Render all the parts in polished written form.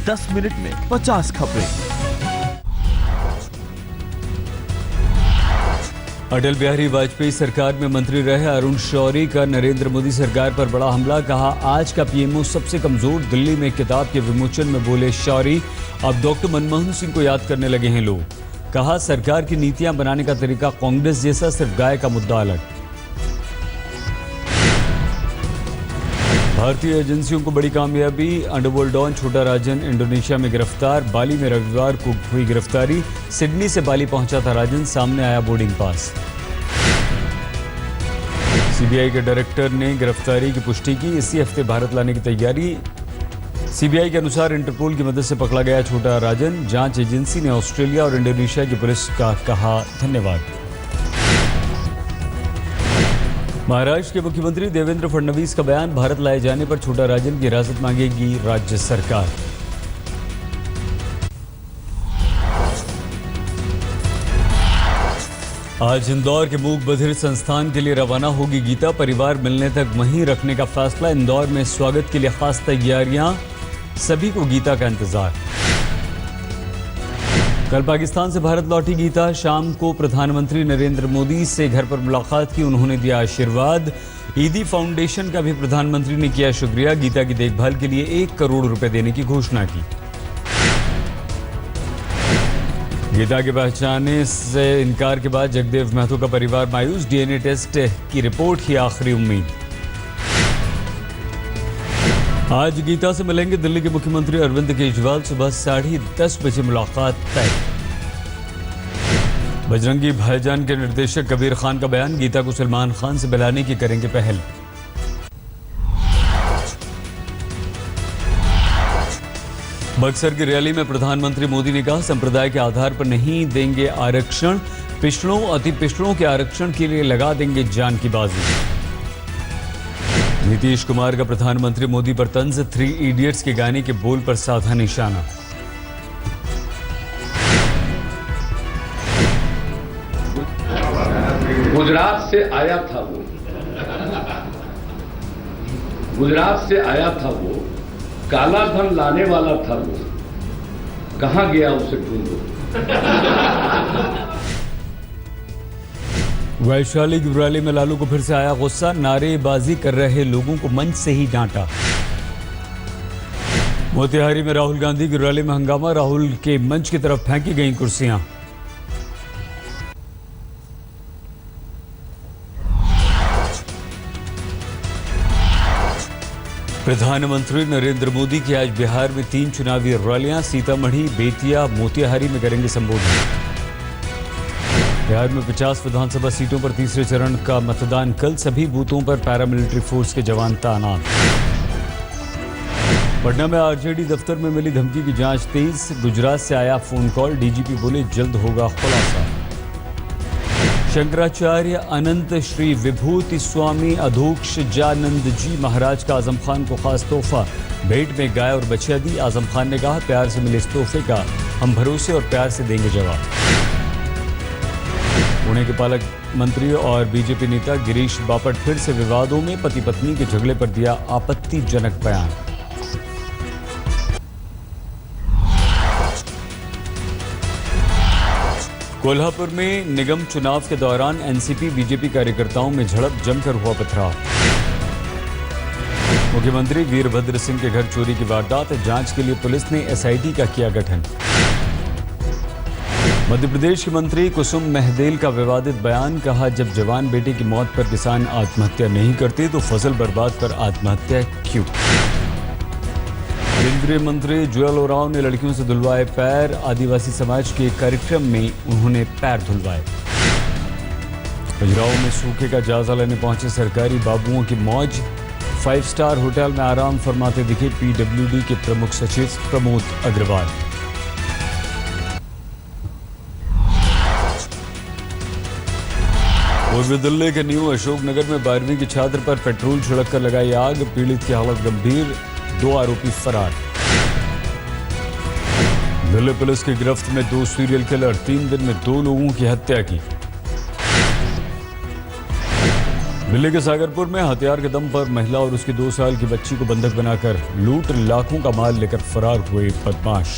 10 minute में 50 खबरें। अटल बिहारी वाजपेयी सरकार में मंत्री रहे अरुण शौरी का नरेंद्र मोदी सरकार पर बड़ा हमला। कहा, आज का पीएमओ सबसे कमजोर। दिल्ली में किताब के विमोचन में बोले शौरी, अब डॉक्टर मनमोहन सिंह को याद करने लगे हैं लोग। कहा, सरकार की नीतियां बनाने का तरीका कांग्रेस जैसा, सिर्फ गाय का मुद्दा अलग। भारतीय एजेंसियों को बड़ी कामयाबी। अंडरवर्ल्ड डॉन छोटा राजन इंडोनेशिया में गिरफ्तार। बाली में रविवार को हुई गिरफ्तारी। सिडनी से बाली पहुंचा था राजन, सामने आया बोर्डिंग पास। सीबीआई के डायरेक्टर ने गिरफ्तारी की पुष्टि की। इसी हफ्ते भारत लाने की तैयारी। सीबीआई के अनुसार इंटरपोल की मदद से पकड़ा गया छोटा राजन। जांच एजेंसी ने ऑस्ट्रेलिया और इंडोनेशिया की पुलिस का कहा धन्यवाद। महाराष्ट्र के मुख्यमंत्री देवेंद्र फडणवीस का बयान, भारत लाए जाने पर छोटा राजन की हिरासत मांगेगी राज्य सरकार। आज इंदौर के मूक बधिर संस्थान के लिए रवाना होगी गीता। परिवार मिलने तक वहीं रखने का फैसला। इंदौर में स्वागत के लिए खास तैयारियां, सभी को गीता का इंतजार। कल पाकिस्तान से भारत लौटी गीता। शाम को प्रधानमंत्री नरेंद्र मोदी से घर पर मुलाकात की, उन्होंने दिया आशीर्वाद। ईदी फाउंडेशन का भी प्रधानमंत्री ने किया शुक्रिया। गीता की देखभाल के लिए 1 करोड़ रुपए देने की घोषणा की। गीता के पहचाने से इनकार के बाद जगदेव महतो का परिवार मायूस। डीएनए टेस्ट की रिपोर्ट की आखिरी उम्मीद। आज गीता से मिलेंगे दिल्ली के मुख्यमंत्री अरविंद केजरीवाल। सुबह 10:30 बजे मुलाकात तय। बजरंगी भाईजान के निर्देशक कबीर खान का बयान, गीता को सलमान खान से मिलाने की करेंगे पहल। बक्सर की रैली में प्रधानमंत्री मोदी ने कहा, संप्रदाय के आधार पर नहीं देंगे आरक्षण। पिछड़ों अति पिछड़ों के आरक्षण के लिए लगा देंगे जान की बाजी। नीतीश कुमार का प्रधानमंत्री मोदी पर तंज, 3 इडियट्स के गाने के बोल पर साधा निशाना। गुजरात से आया था वो, काला धन लाने वाला था वो, कहां गया उसे ढूंढो। वैशाली की रैली में लालू को फिर से आया गुस्सा। नारेबाजी कर रहे लोगों को मंच से ही डांटा। मोतिहारी में राहुल गांधी की रैली में हंगामा। राहुल के मंच की तरफ फेंकी गई कुर्सियां। प्रधानमंत्री नरेंद्र मोदी की आज बिहार में 3 चुनावी रैलियां। सीतामढ़ी, बेतिया, मोतिहारी में करेंगे संबोधन। बिहार में 50 विधानसभा सीटों पर तीसरे चरण का मतदान कल। सभी बूथों पर पैरामिलिट्री फोर्स के जवान तैनात। पटना में आरजेडी दफ्तर में मिली धमकी की जांच तेज। गुजरात से आया फोन कॉल। डीजीपी बोले जल्द होगा खुलासा। शंकराचार्य अनंत श्री विभूति स्वामी अधोक्षजानंद जी महाराज का आजम खान को खास तोहफा। भेंट में गाय और बछिया दी। आजम खान ने कहा, प्यार से मिले इस तोहफे का हम भरोसे और प्यार से देंगे जवाब। पुणे के पालक मंत्री और बीजेपी नेता गिरीश बापट फिर से विवादों में। पति पत्नी के झगड़े पर दिया आपत्तिजनक बयान। कोल्हापुर में निगम चुनाव के दौरान एनसीपी बीजेपी कार्यकर्ताओं में झड़प, जमकर हुआ पथराव। मुख्यमंत्री वीरभद्र सिंह के घर चोरी की वारदात। जांच के लिए पुलिस ने एसआईटी का किया गठन। मध्य प्रदेश के मंत्री कुसुम महदेल का विवादित बयान। कहा, जब जवान बेटे की मौत पर किसान आत्महत्या नहीं करते तो फसल बर्बाद पर आत्महत्या क्यों। केंद्रीय मंत्री जुएल ओरांव ने लड़कियों से धुलवाए पैर। आदिवासी समाज के कार्यक्रम में उन्होंने पैर धुलवाए। खजुराहो में सूखे का जायजा लेने पहुंचे सरकारी बाबुओं की मौज। 5 स्टार होटल में आराम फरमाते दिखे पीडब्ल्यूडी के प्रमुख सचिव प्रमोद अग्रवाल। पूर्वी दिल्ली के न्यू अशोकनगर में 12वीं के छात्र पर पेट्रोल छिड़ककर लगाई आग। पीड़ित की हालत गंभीर। 2 आरोपी फरार। दिल्ली पुलिस की गिरफ्त में 2 सीरियल किलर। 3 दिन में 2 लोगों की हत्या की। दिल्ली के सागरपुर में हथियार के दम पर महिला और उसकी 2 साल की बच्ची को बंधक बनाकर लूट, लाखों का माल लेकर फरार हुए बदमाश।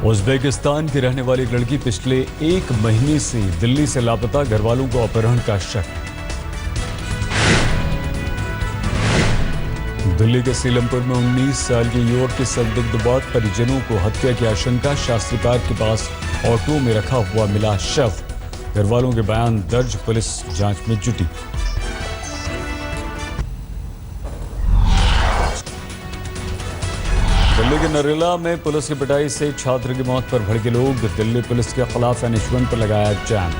उज्बेकिस्तान की रहने वाली एक लड़की पिछले 1 महीने से दिल्ली से लापता, घरवालों को अपहरण का शक। दिल्ली के सीलमपुर में 19 साल के युवक के संदिग्ध बाद परिजनों को हत्या की आशंका, शास्त्री पार्क के पास ऑटो में रखा हुआ मिला शव। घरवालों के बयान दर्ज, पुलिस जांच में जुटी। दिल्ली के नरेला में पुलिस की पिटाई से छात्र की मौत पर भड़के लोग, दिल्ली पुलिस के खिलाफ NH1 पर लगाया जैम।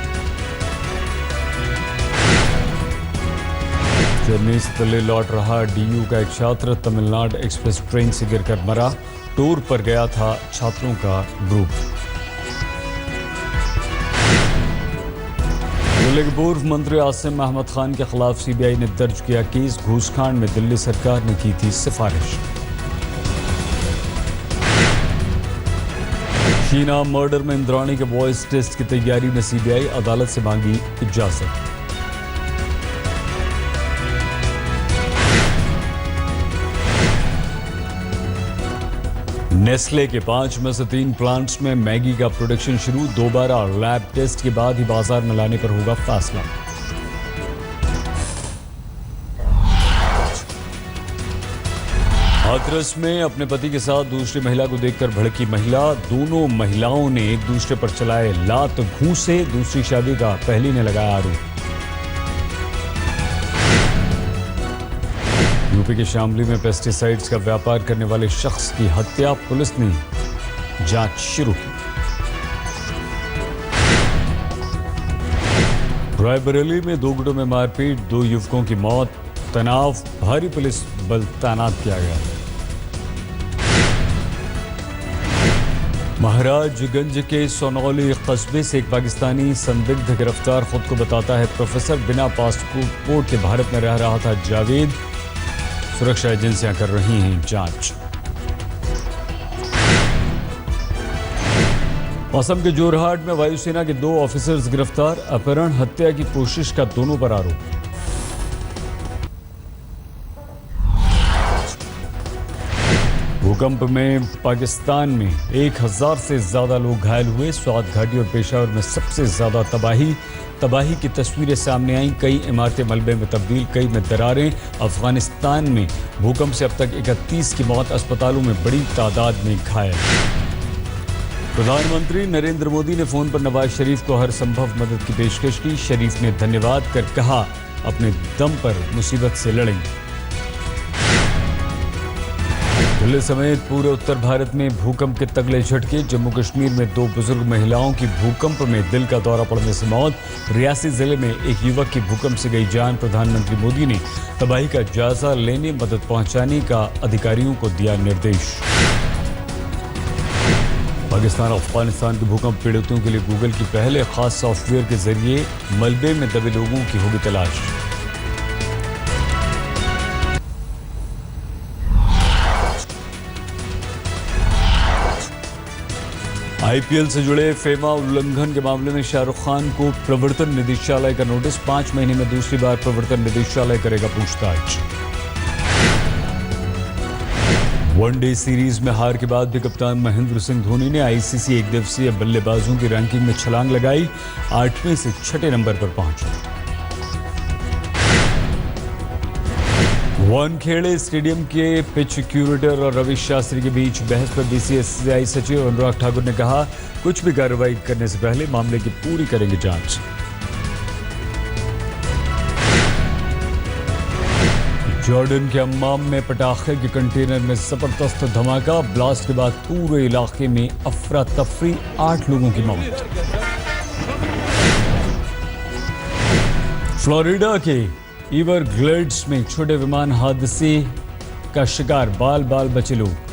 चेन्नई से दिल्ली लौट रहा DU का एक छात्र तमिलनाडु एक्सप्रेस ट्रेन से गिरकर मरा। टूर पर गया था छात्रों का ग्रुप। दिल्ली के पूर्व मंत्री आसिम अहमद खान के खिलाफ CBI ने दर्ज किया केस, घूसकांड में दिल्ली सरकार ने की थी सिफारिश। शीना मर्डर में इंद्राणी के वॉइस टेस्ट की तैयारी में CBI, अदालत से मांगी इजाजत। नेस्ले के 5 में से 3 प्लांट्स में मैगी का प्रोडक्शन शुरू, दोबारा लैब टेस्ट के बाद ही बाजार में लाने पर होगा फैसला। हाथरस में अपने पति के साथ दूसरी महिला को देखकर भड़की महिला, दोनों महिलाओं ने एक दूसरे पर चलाए लात घूंसे, दूसरी शादी का पहली ने लगाया आरोप। यूपी के शामली में पेस्टिसाइड्स का व्यापार करने वाले शख्स की हत्या, पुलिस ने जांच शुरू की। रायबरेली में 2 गुटों में मारपीट, 2 युवकों की मौत, तनाव, भारी पुलिस बल तैनात किया गया। महाराजगंज के सोनौली कस्बे से एक पाकिस्तानी संदिग्ध गिरफ्तार, खुद को बताता है प्रोफेसर, बिना पासपोर्ट के भारत में रह रहा था जावेद। सुरक्षा एजेंसियां कर रही हैं जांच। असम के जोरहाट में वायुसेना के 2 ऑफिसर्स गिरफ्तार, अपहरण हत्या की कोशिश का दोनों पर आरोप। भूकंप में पाकिस्तान में 1000 से ज्यादा लोग घायल हुए, स्वात घाटी और पेशावर में सबसे ज्यादा तबाही की तस्वीरें सामने आई। कई इमारतें मलबे में तब्दील, कई में दरारें। अफगानिस्तान में भूकंप से अब तक 31 की मौत, अस्पतालों में बड़ी तादाद में घायल। प्रधानमंत्री नरेंद्र मोदी ने फोन पर नवाज शरीफ को हर संभव मदद की पेशकश की। शरीफ ने धन्यवाद कर कहा, अपने दम पर मुसीबत से लड़ेंगे। दिल्ली समेत पूरे उत्तर भारत में भूकंप के तगड़े झटके, जम्मू कश्मीर में 2 बुजुर्ग महिलाओं की भूकंप में दिल का दौरा पड़ने से मौत, रियासी जिले में एक युवक की भूकंप से गई जान। प्रधानमंत्री मोदी ने तबाही का जायजा लेने, मदद पहुंचाने का अधिकारियों को दिया निर्देश। पाकिस्तान अफगानिस्तान के भूकंप पीड़ितों के लिए गूगल की पहले खास सॉफ्टवेयर के जरिए मलबे में दबे लोगों की होगी तलाश। IPL से जुड़े फेमा उल्लंघन के मामले में शाहरुख खान को प्रवर्तन निदेशालय का नोटिस, 5 महीने में दूसरी बार प्रवर्तन निदेशालय करेगा पूछताछ। वनडे सीरीज में हार के बाद भी कप्तान महेंद्र सिंह धोनी ने ICC एक दिवसीय बल्लेबाजों की रैंकिंग में छलांग लगाई, 8वें से 6ठे नंबर पर पहुंचे। वानखेड़े स्टेडियम के पिच क्यूरेटर और रवि शास्त्री के बीच बहस पर BCCI सचिव अनुराग ठाकुर ने कहा, कुछ भी कार्रवाई करने से पहले मामले की पूरी करेंगे जांच। जॉर्डन के अम्माम में पटाखे के कंटेनर में जबरदस्त धमाका, ब्लास्ट के बाद पूरे इलाके में अफरा तफरी, 8 लोगों की मौत। फ्लोरिडा के एवरग्लेड्स में छोटे विमान हादसे का शिकार, बाल बाल बचे लोग।